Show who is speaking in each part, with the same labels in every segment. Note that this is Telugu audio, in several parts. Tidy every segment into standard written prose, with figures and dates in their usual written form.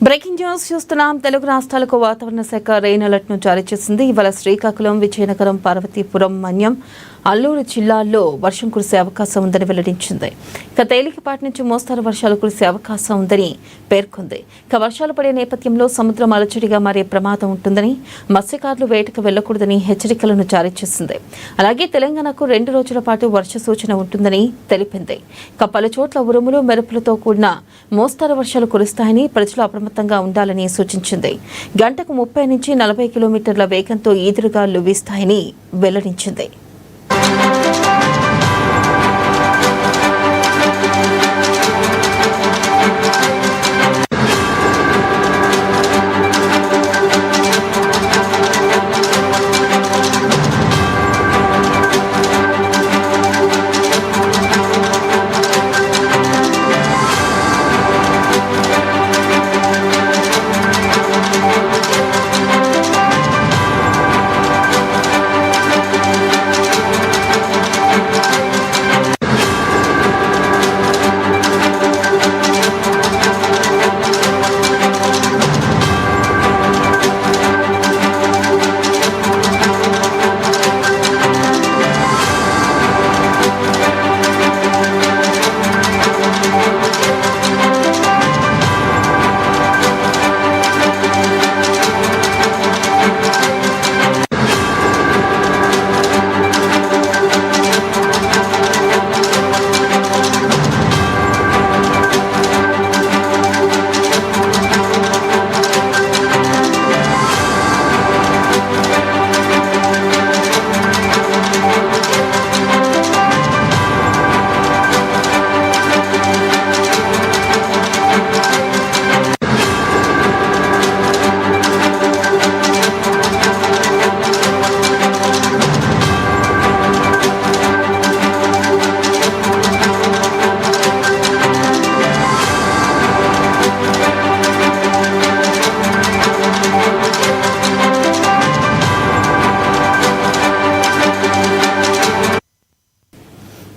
Speaker 1: బ్రేకింగ్ న్యూస్ చూస్తున్నాం. తెలుగు రాష్ట్రాలకు వాతావరణ శాఖ రెయిన్ అలర్ట్ ను జారీ చేసింది. ఇవాళ శ్రీకాకుళం, విజయనగరం, పార్వతీపురం, మన్యం, అల్లూరు జిల్లాల్లో వర్షం కురిసే అవకాశం ఉందని వెల్లడించింది. ఇక తేలికపాటి నుంచి మోస్తరు వర్షాలు కురిసే అవకాశం ఉందని పేర్కొంది. ఇక వర్షాలు పడే నేపథ్యంలో సముద్రం అలజడిగా మారే ప్రమాదం ఉంటుందని, మత్స్యకారులు వేటకు వెళ్లకూడదని హెచ్చరికలను జారీ చేసింది. అలాగే తెలంగాణకు 2 రోజుల పాటు వర్ష సూచన ఉంటుందని తెలిపింది. ఇక పలు చోట్ల ఉరుములు, మెరుపులతో కూడిన మోస్తరు వర్షాలు కురుస్తాయని, ప్రజలు అప్రమత్తంగా ఉండాలని సూచించింది. గంటకు 30 నుంచి 40 కిలోమీటర్ల వేగంతో ఈదురుగాలు వీస్తాయని వెల్లడించింది.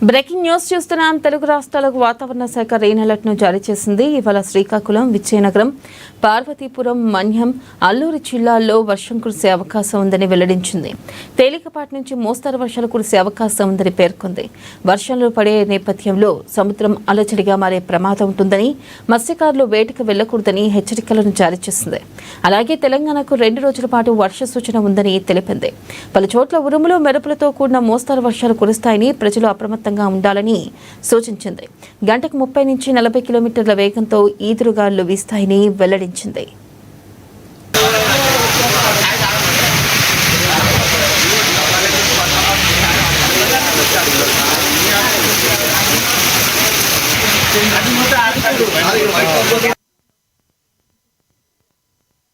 Speaker 1: బ్రేకింగ్ న్యూస్ చూస్తున్నాం. తెలుగు రాష్ట్రాలకు వాతావరణ శాఖ రెయిన్ అలర్ట్ ను జారీ చేసింది. ఇవాళ శ్రీకాకుళం, విజయనగరం, పార్వతీపురం, మన్యం, అల్లూరు జిల్లాల్లో వర్షం కురిసే అవకాశం ఉందని వెల్లడించింది. తేలికపాటి నుంచి మోస్తరు వర్షాలు కురిసే అవకాశం ఉందని పేర్కొంది. వర్షాలు పడే నేపథ్యంలో సముద్రం అలజడిగా మారే ప్రమాదం ఉంటుందని, మత్స్యకారులు వేటకు వెళ్లకూడదని హెచ్చరికలను జారీ చేసింది. అలాగే తెలంగాణకు 2 రోజుల పాటు వర్ష సూచన ఉందని తెలిపింది. పలు చోట్ల ఉరుములు, మెరుపులతో కూడిన మోస్తరు వర్షాలు కురుస్తాయని, ప్రజలు అప్రమత్తంగా ఉండాలని సూచించింది. గంటకు 30 నుంచి 40 కిలోమీటర్ల వేగంతో ఈదురుగాలు వీస్తాయని వెల్లడించింది.